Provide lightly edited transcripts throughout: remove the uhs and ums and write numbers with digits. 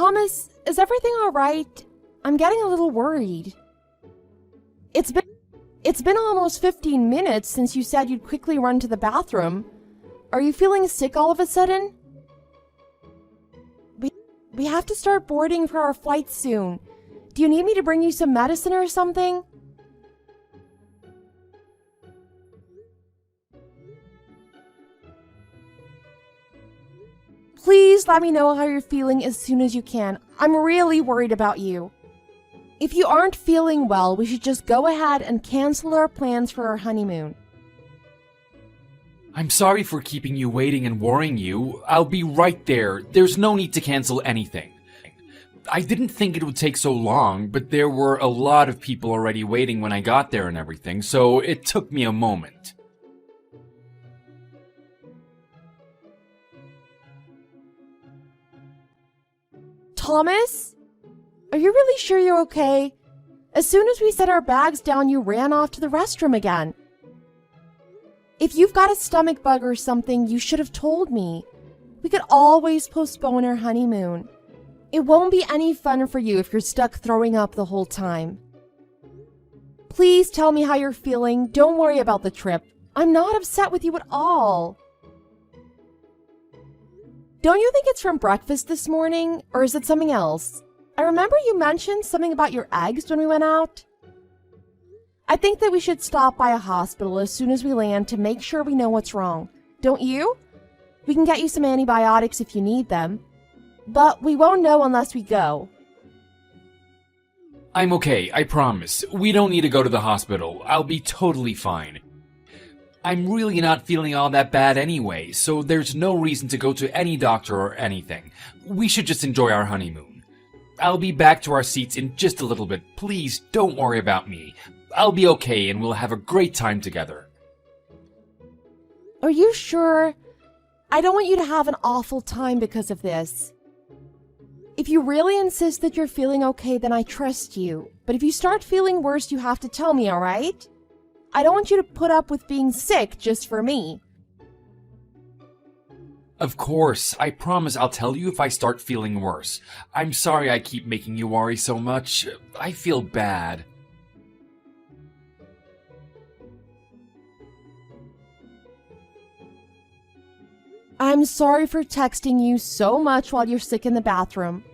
Thomas, is everything all right? I'm getting a little worried. It's been almost 15 minutes since you said you'd quickly run to the bathroom. Are you feeling sick all of a sudden? We have to start boarding for our flight soon. Do you need me to bring you some medicine or something? Please let me know how you're feeling as soon as you can. I'm really worried about you. If you aren't feeling well, we should just go ahead and cancel our plans for our honeymoon. I'm sorry for keeping you waiting and worrying you. I'll be right there. There's no need to cancel anything. I didn't think it would take so long, but there were a lot of people already waiting when I got there and everything, so it took me a moment. Thomas? Are you really sure you're okay? As soon as we set our bags down, you ran off to the restroom again. If you've got a stomach bug or something, you should have told me. We could always postpone our honeymoon. It won't be any fun for you if you're stuck throwing up the whole time. Please tell me how you're feeling. Don't worry about the trip. I'm not upset with you at all. Don't you think it's from breakfast this morning, or is it something else? I remember you mentioned something about your eggs when we went out. I think that we should stop by a hospital as soon as we land to make sure we know what's wrong. Don't you? We can get you some antibiotics if you need them. But we won't know unless we go. I'm okay, I promise. We don't need to go to the hospital. I'll be totally fine. I'm really not feeling all that bad anyway, so there's no reason to go to any doctor or anything. We should just enjoy our honeymoon. I'll be back to our seats in just a little bit. Please don't worry about me. I'll be okay and we'll have a great time together. Are you sure? I don't want you to have an awful time because of this. If you really insist that you're feeling okay, then I trust you. But if you start feeling worse, you have to tell me, alright? I don't want you to put up with being sick just for me. Of course, I promise I'll tell you if I start feeling worse. I'm sorry I keep making you worry so much. I feel bad. I'm sorry for texting you so much while you're sick in the bathroom.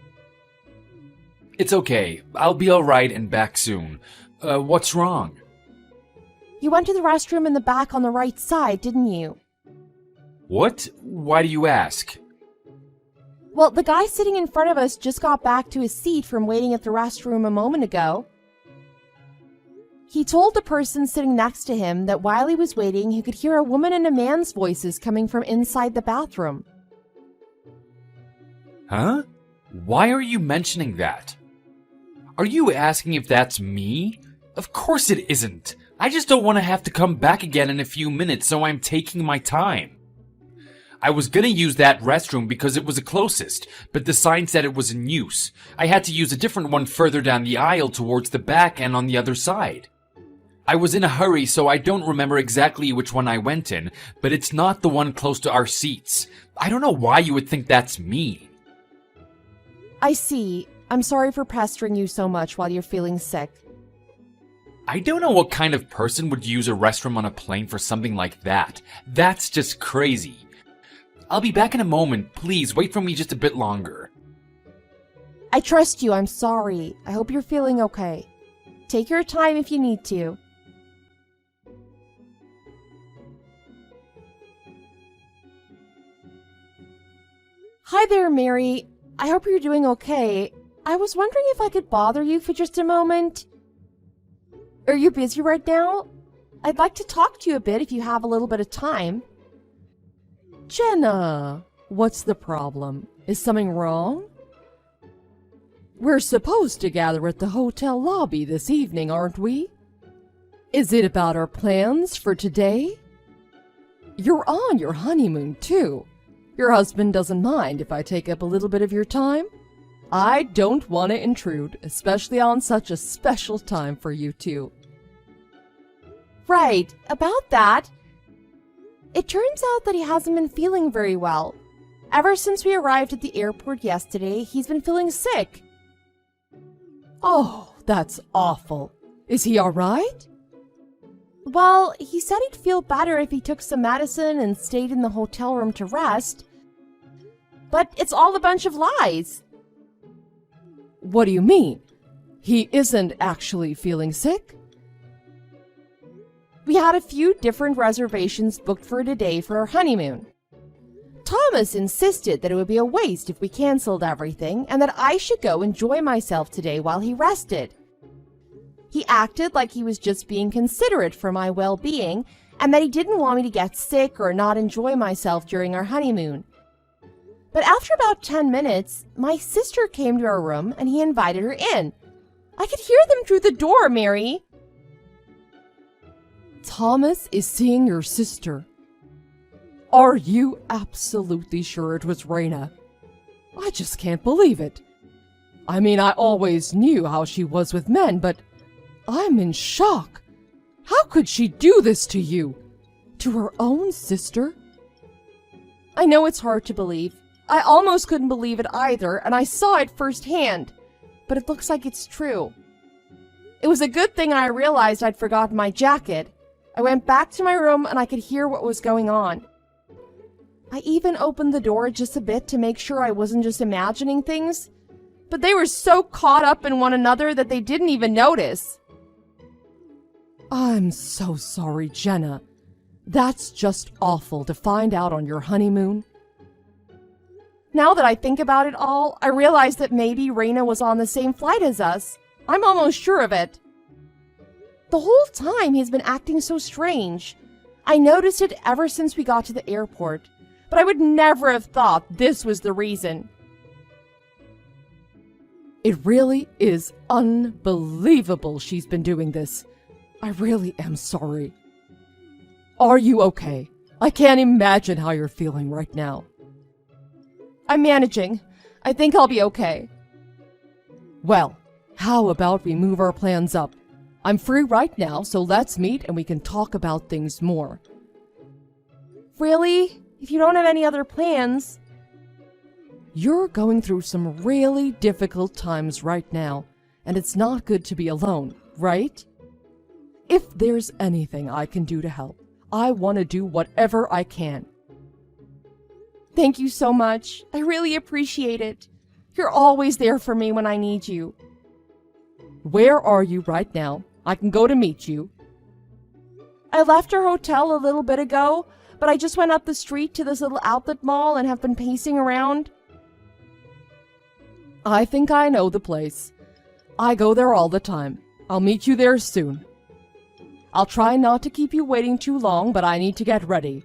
It's okay. I'll be alright and back soon. What's wrong? You went to the restroom in the back on the right side, didn't you? What? Why do you ask? Well, the guy sitting in front of us just got back to his seat from waiting at the restroom a moment ago. He told the person sitting next to him that while he was waiting, he could hear a woman and a man's voices coming from inside the bathroom. Huh? Why are you mentioning that? Are you asking if that's me? Of course it isn't. I just don't want to have to come back again in a few minutes, so I'm taking my time. I was gonna use that restroom because it was the closest, but the sign said it was in use. I had to use a different one further down the aisle towards the back and on the other side. I was in a hurry, so I don't remember exactly which one I went in, but it's not the one close to our seats. I don't know why you would think that's me. I see. I'm sorry for pestering you so much while you're feeling sick. I don't know what kind of person would use a restroom on a plane for something like that. That's just crazy. I'll be back in a moment. Please wait for me just a bit longer. I trust you. I'm sorry. I hope you're feeling okay. Take your time if you need to. Hi there, Mary. I hope you're doing okay. I was wondering if I could bother you for just a moment. Are you busy right now? I'd like to talk to you a bit if you have a little bit of time. Jenna, what's the problem? Is something wrong? We're supposed to gather at the hotel lobby this evening, aren't we? Is it about our plans for today? You're on your honeymoon, too. Your husband doesn't mind if I take up a little bit of your time? I don't want to intrude, especially on such a special time for you two. Right, about that. It turns out that he hasn't been feeling very well. Ever since we arrived at the airport yesterday, he's been feeling sick. Oh, that's awful. Is he all right? Well, he said he'd feel better if he took some medicine and stayed in the hotel room to rest. But it's all a bunch of lies. What do you mean? He isn't actually feeling sick? We had a few different reservations booked for today for our honeymoon. Thomas insisted that it would be a waste if we canceled everything and that I should go enjoy myself today while he rested. He acted like he was just being considerate for my well-being and that he didn't want me to get sick or not enjoy myself during our honeymoon. But after about 10 minutes, my sister came to our room and he invited her in. I could hear them through the door, Mary. Thomas is seeing your sister. Are you absolutely sure it was Raina? I just can't believe it. I mean, I always knew how she was with men, but I'm in shock. How could she do this to you? To her own sister? I know it's hard to believe. I almost couldn't believe it either, and I saw it firsthand. But it looks like it's true. It was a good thing I realized I'd forgotten my jacket. I went back to my room and I could hear what was going on. I even opened the door just a bit to make sure I wasn't just imagining things, but they were so caught up in one another that they didn't even notice. I'm so sorry, Jenna. That's just awful to find out on your honeymoon. Now that I think about it all, I realize that maybe Raina was on the same flight as us. I'm almost sure of it. The whole time he's been acting so strange. I noticed it ever since we got to the airport, but I would never have thought this was the reason. It really is unbelievable she's been doing this. I really am sorry. Are you okay? I can't imagine how you're feeling right now. I'm managing. I think I'll be okay. Well, how about we move our plans up? I'm free right now, so let's meet and we can talk about things more. Really? If you don't have any other plans? You're going through some really difficult times right now, and it's not good to be alone, right? If there's anything I can do to help, I want to do whatever I can. Thank you so much. I really appreciate it. You're always there for me when I need you. Where are you right now? I can go to meet you. I left our hotel a little bit ago, but I just went up the street to this little outlet mall and have been pacing around. I think I know the place. I go there all the time. I'll meet you there soon. I'll try not to keep you waiting too long, but I need to get ready.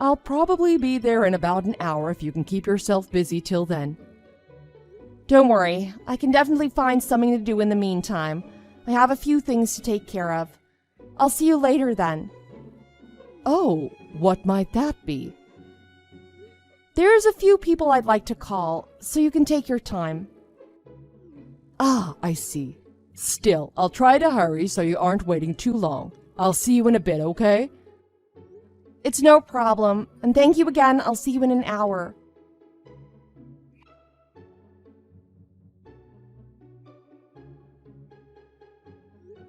I'll probably be there in about an hour if you can keep yourself busy till then. Don't worry, I can definitely find something to do in the meantime. I have a few things to take care of. I'll see you later then. Oh, what might that be? There's a few people I'd like to call, so you can take your time. Ah, I see. Still, I'll try to hurry so you aren't waiting too long. I'll see you in a bit, okay? It's no problem, and thank you again. I'll see you in an hour.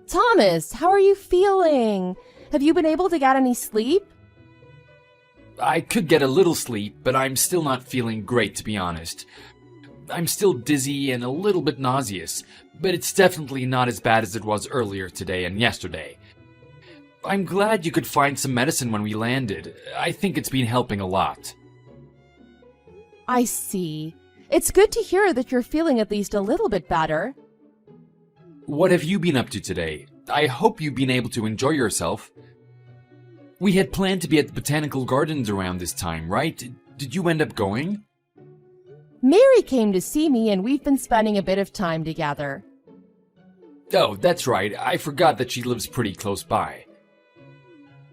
Thomas, how are you feeling? Have you been able to get any sleep? I could get a little sleep, but I'm still not feeling great, to be honest. I'm still dizzy and a little bit nauseous, but it's definitely not as bad as it was earlier today and yesterday. I'm glad you could find some medicine when we landed. I think it's been helping a lot. I see. It's good to hear that you're feeling at least a little bit better. What have you been up to today? I hope you've been able to enjoy yourself. We had planned to be at the Botanical Gardens around this time, right? Did you end up going? Mary came to see me and we've been spending a bit of time together. Oh, that's right. I forgot that she lives pretty close by.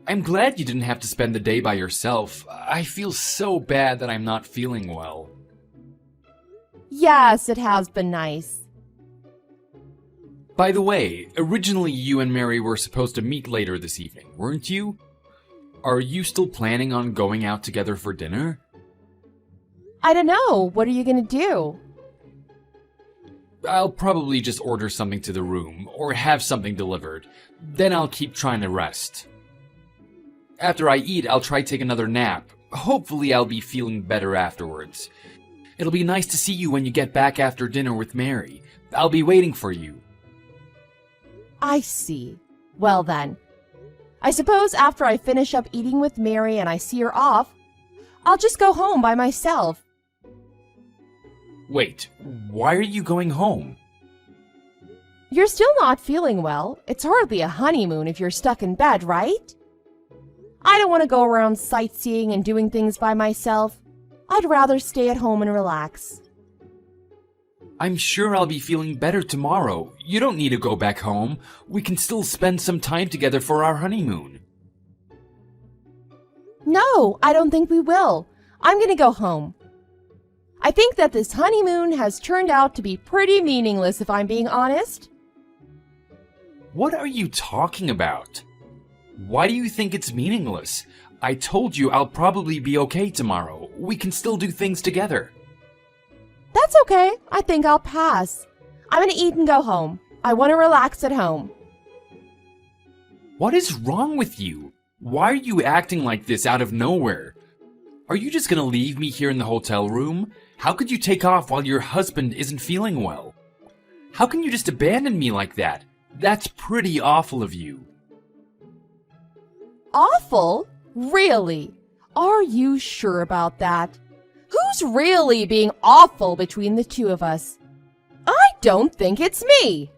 I'm glad you didn't have to spend the day by yourself. I feel so bad that I'm not feeling well. Yes, it has been nice. By the way, originally you and Mary were supposed to meet later this evening, weren't you? Are you still planning on going out together for dinner? I don't know. What are you gonna do? I'll probably just order something to the room, or have something delivered. Then I'll keep trying to rest. After I eat, I'll try to take another nap. Hopefully I'll be feeling better afterwards. It'll be nice to see you when you get back after dinner with Mary. I'll be waiting for you. I see. Well then, I suppose after I finish up eating with Mary and I see her off, I'll just go home by myself. Wait, why are you going home? You're still not feeling well. It's hardly a honeymoon if you're stuck in bed, right? I don't want to go around sightseeing and doing things by myself. I'd rather stay at home and relax. I'm sure I'll be feeling better tomorrow. You don't need to go back home. We can still spend some time together for our honeymoon. No, I don't think we will. I'm going to go home. I think that this honeymoon has turned out to be pretty meaningless, if I'm being honest. What are you talking about? Why do you think it's meaningless? I told you I'll probably be okay tomorrow. We can still do things together. That's okay. I think I'll pass. I'm going to eat and go home. I want to relax at home. What is wrong with you? Why are you acting like this out of nowhere? Are you just gonna leave me here in the hotel room? How could you take off while your husband isn't feeling well? How can you just abandon me like that? That's pretty awful of you. Awful? Really? Are you sure about that? Who's really being awful between the two of us? I don't think it's me.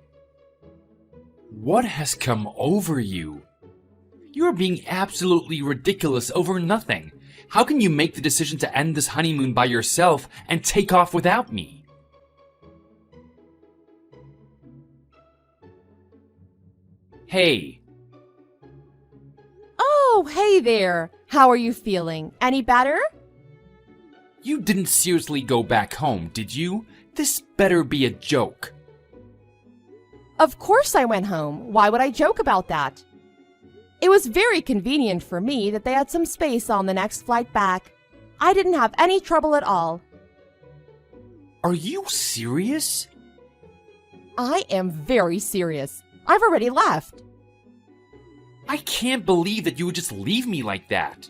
What has come over you? You're being absolutely ridiculous over nothing. How can you make the decision to end this honeymoon by yourself and take off without me? Hey. Oh, hey there. How are you feeling? Any better? You didn't seriously go back home, did you? This better be a joke. Of course I went home. Why would I joke about that? It was very convenient for me that they had some space on the next flight back. I didn't have any trouble at all. Are you serious? I am very serious. I've already left. I can't believe that you would just leave me like that.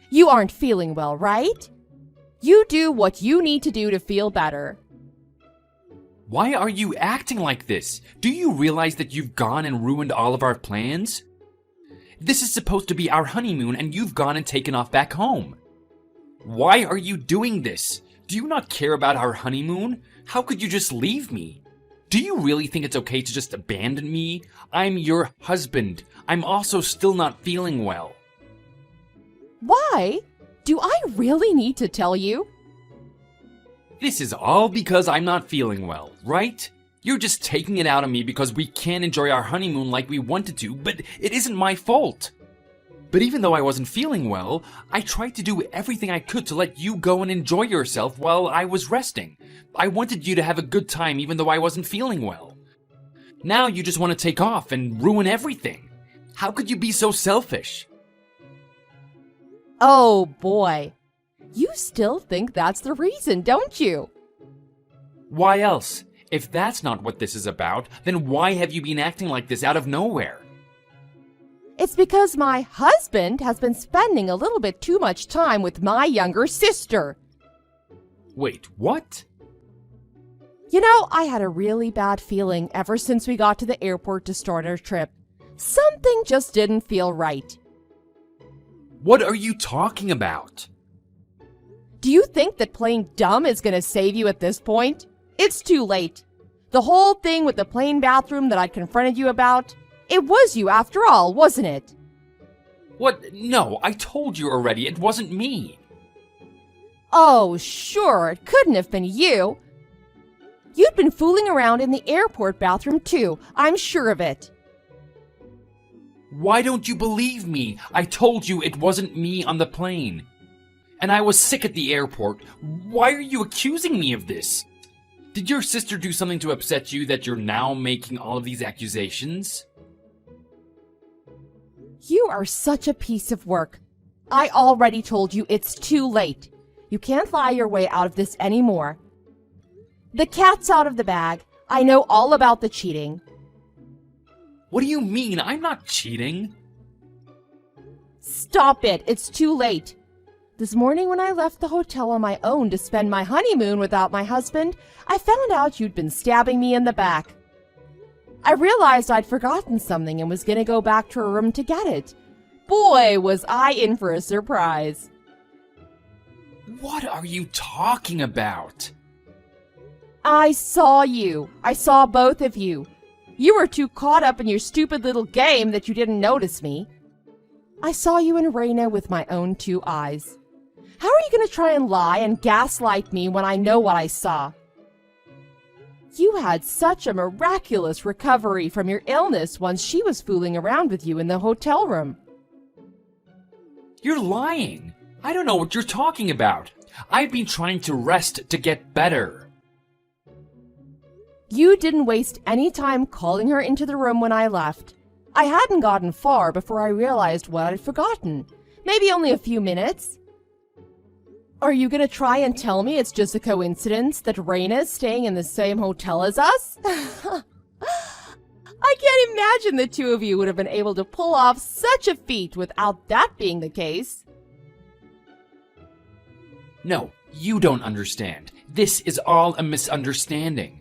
You aren't feeling well, right? You do what you need to do to feel better. Why are you acting like this? Do you realize that you've gone and ruined all of our plans? This is supposed to be our honeymoon and you've gone and taken off back home. Why are you doing this? Do you not care about our honeymoon? How could you just leave me? Do you really think it's okay to just abandon me? I'm your husband. I'm also still not feeling well. Why? Do I really need to tell you? This is all because I'm not feeling well, right? You're just taking it out on me because we can't enjoy our honeymoon like we wanted to, but it isn't my fault. But even though I wasn't feeling well, I tried to do everything I could to let you go and enjoy yourself while I was resting. I wanted you to have a good time even though I wasn't feeling well. Now you just want to take off and ruin everything. How could you be so selfish? Oh boy. You still think that's the reason, don't you? Why else? If that's not what this is about, then why have you been acting like this out of nowhere? It's because my husband has been spending a little bit too much time with my younger sister. Wait, what? You know, I had a really bad feeling ever since we got to the airport to start our trip. Something just didn't feel right. What are you talking about? Do you think that playing dumb is going to save you at this point? It's too late. The whole thing with the plain bathroom that I confronted you about, it was you after all, wasn't it? What? No, I told you already, it wasn't me. Oh, sure, it couldn't have been you. You'd been fooling around in the airport bathroom too, I'm sure of it. Why don't you believe me? I told you it wasn't me on the plane. And I was sick at the airport. Why are you accusing me of this? Did your sister do something to upset you that you're now making all of these accusations? You are such a piece of work. I already told you it's too late. You can't lie your way out of this anymore. The cat's out of the bag. I know all about the cheating. What do you mean? I'm not cheating. Stop it. It's too late. This morning when I left the hotel on my own to spend my honeymoon without my husband, I found out you'd been stabbing me in the back. I realized I'd forgotten something and was going to go back to her room to get it. Boy, was I in for a surprise. What are you talking about? I saw you. I saw both of you. You were too caught up in your stupid little game that you didn't notice me. I saw you and Raina with my own 2 eyes. How are you going to try and lie and gaslight me when I know what I saw? You had such a miraculous recovery from your illness once she was fooling around with you in the hotel room. You're lying. I don't know what you're talking about. I've been trying to rest to get better. You didn't waste any time calling her into the room when I left. I hadn't gotten far before I realized what I'd forgotten. Maybe only a few minutes. Are you going to try and tell me it's just a coincidence that Raina is staying in the same hotel as us? I can't imagine the 2 of you would have been able to pull off such a feat without that being the case. No, you don't understand. This is all a misunderstanding.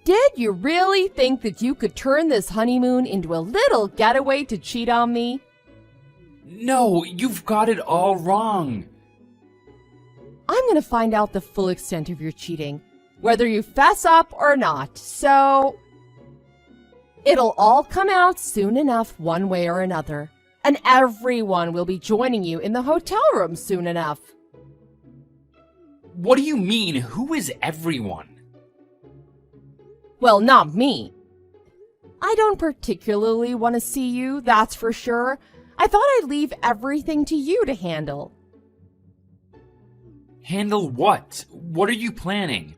Did you really think that you could turn this honeymoon into a little getaway to cheat on me? No, you've got it all wrong. I'm going to find out the full extent of your cheating, whether you fess up or not, so it'll all come out soon enough one way or another, and everyone will be joining you in the hotel room soon enough. What do you mean? Who is everyone? Well, not me. I don't particularly want to see you, that's for sure. I thought I'd leave everything to you to handle. Handle what? What are you planning?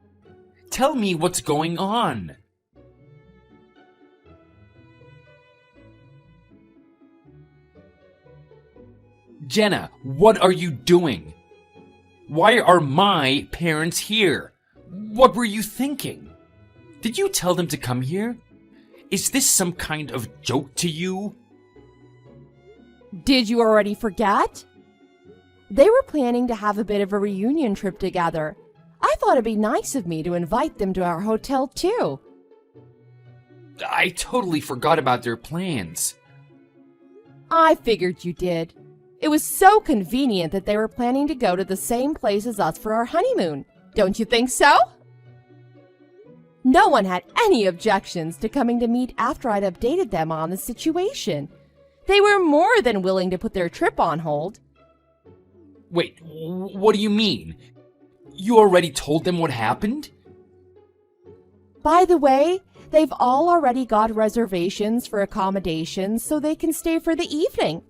Tell me what's going on. Jenna, what are you doing? Why are my parents here? What were you thinking? Did you tell them to come here? Is this some kind of joke to you? Did you already forget? They were planning to have a bit of a reunion trip together. I thought it'd be nice of me to invite them to our hotel too. I totally forgot about their plans. I figured you did. It was so convenient that they were planning to go to the same place as us for our honeymoon. Don't you think so? No one had any objections to coming to meet after I'd updated them on the situation. They were more than willing to put their trip on hold. Wait, what do you mean? You already told them what happened? By the way, they've all already got reservations for accommodations so they can stay for the evening.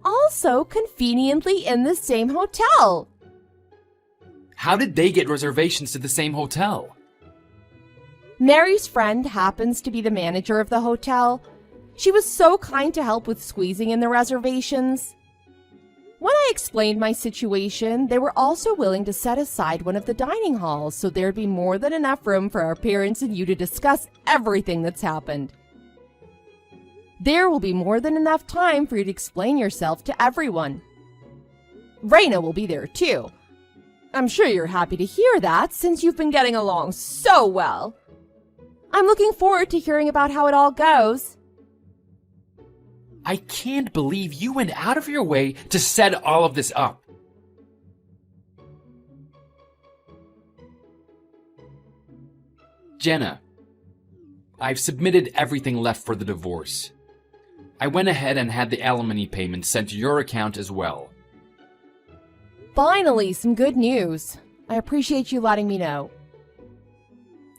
Also conveniently in the same hotel. How did they get reservations to the same hotel? Mary's friend happens to be the manager of the hotel. She was so kind to help with squeezing in the reservations. When I explained my situation, they were also willing to set aside one of the dining halls so there'd be more than enough room for our parents and you to discuss everything that's happened. There will be more than enough time for you to explain yourself to everyone. Raina will be there too. I'm sure you're happy to hear that since you've been getting along so well. I'm looking forward to hearing about how it all goes. I can't believe you went out of your way to set all of this up. Jenna, I've submitted everything left for the divorce. I went ahead and had the alimony payment sent to your account as well. Finally, some good news. I appreciate you letting me know.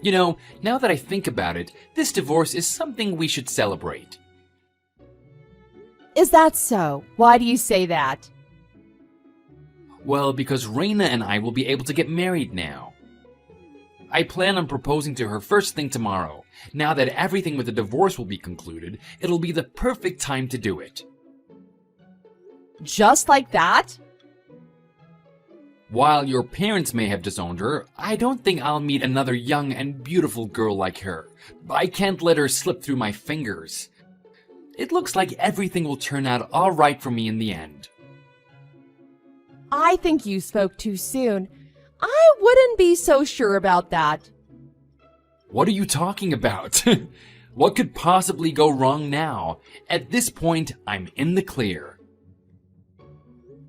You know, now that I think about it, this divorce is something we should celebrate. Is that so? Why do you say that? Well, because Raina and I will be able to get married now. I plan on proposing to her first thing tomorrow. Now that everything with the divorce will be concluded, it'll be the perfect time to do it. Just like that? While your parents may have disowned her, I don't think I'll meet another young and beautiful girl like her. I can't let her slip through my fingers. It looks like everything will turn out all right for me in the end. I think you spoke too soon. I wouldn't be so sure about that. What are you talking about? What could possibly go wrong now? At this point, I'm in the clear.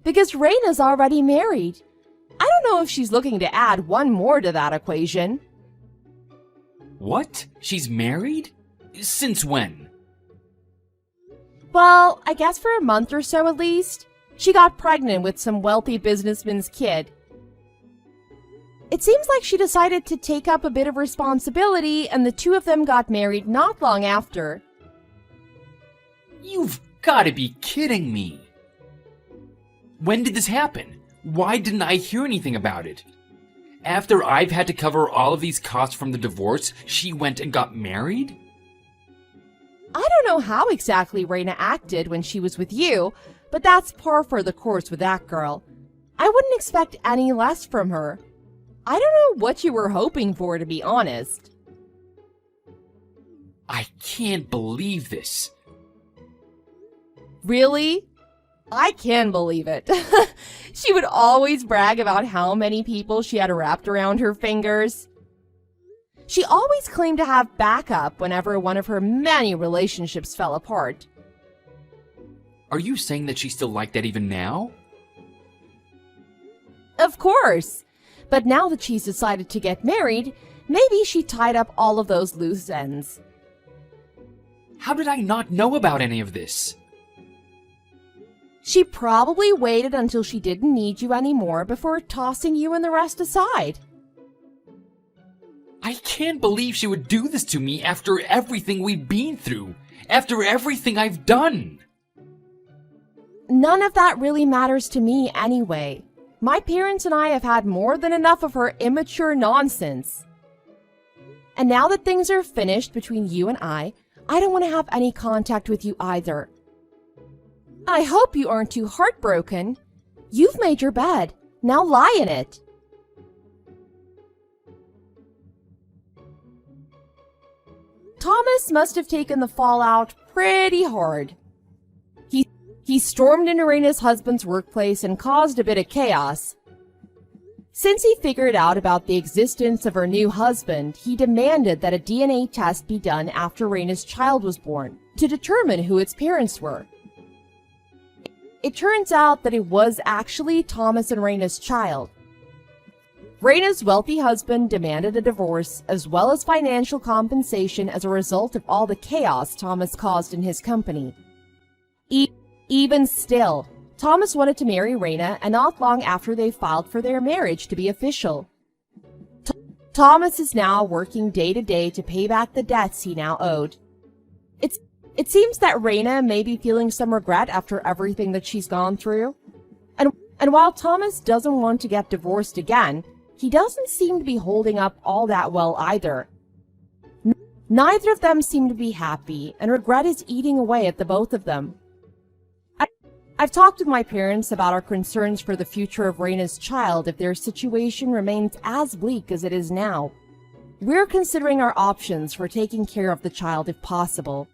Because Raina's already married. I don't know if she's looking to add one more to that equation. What? She's married? Since when? Well, I guess for a month or so at least. She got pregnant with some wealthy businessman's kid. It seems like she decided to take up a bit of responsibility, and the two of them got married not long after. You've got to be kidding me. When did this happen? Why didn't I hear anything about it? After I've had to cover all of these costs from the divorce, she went and got married? I don't know how exactly Raina acted when she was with you, but that's par for the course with that girl. I wouldn't expect any less from her. I don't know what you were hoping for, to be honest. I can't believe this. Really? I can believe it. She would always brag about how many people she had wrapped around her fingers. She always claimed to have backup whenever one of her many relationships fell apart. Are you saying that she's still like that even now? Of course. But now that she's decided to get married, maybe she tied up all of those loose ends. How did I not know about any of this? She probably waited until she didn't need you anymore before tossing you and the rest aside. I can't believe she would do this to me after everything we've been through, after everything I've done. None of that really matters to me anyway. My parents and I have had more than enough of her immature nonsense. And now that things are finished between you and I don't want to have any contact with you either. I hope you aren't too heartbroken. You've made your bed. Now lie in it. Thomas must have taken the fallout pretty hard. He stormed into Raina's husband's workplace and caused a bit of chaos. Since he figured out about the existence of her new husband, he demanded that a DNA test be done after Raina's child was born to determine who its parents were. It turns out that it was actually Thomas and Raina's child. Raina's wealthy husband demanded a divorce as well as financial compensation as a result of all the chaos Thomas caused in his company. Even still, Thomas wanted to marry Raina, and not long after they filed for their marriage to be official. Thomas is now working day to day to pay back the debts he now owed. It seems that Raina may be feeling some regret after everything that she's gone through. And while Thomas doesn't want to get divorced again, he doesn't seem to be holding up all that well either. Neither of them seem to be happy, and regret is eating away at the both of them. I've talked with my parents about our concerns for the future of Raina's child if their situation remains as bleak as it is now. We're considering our options for taking care of the child if possible.